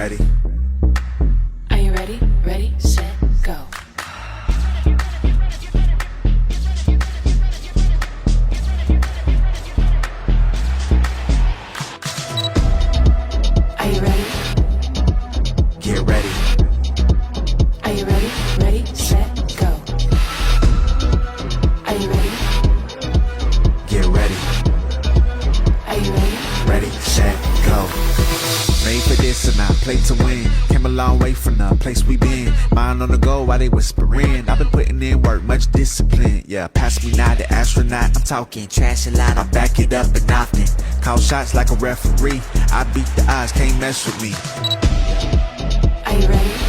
ready? Are you ready? Ready, set, go. Are you ready? Get ready. Are you ready? Ready, set, go. Are you ready? Get ready. Are you ready? Ready, set, go. Made for this and I play to win. Came a long way from the place we been. Mind on the go while they whispering. I've been putting in work, much discipline. Yeah, pass me now the astronaut. I'm talking trash a lot, I back it up and often. Call shots like a referee. I beat the odds, can't mess with me. Are you ready?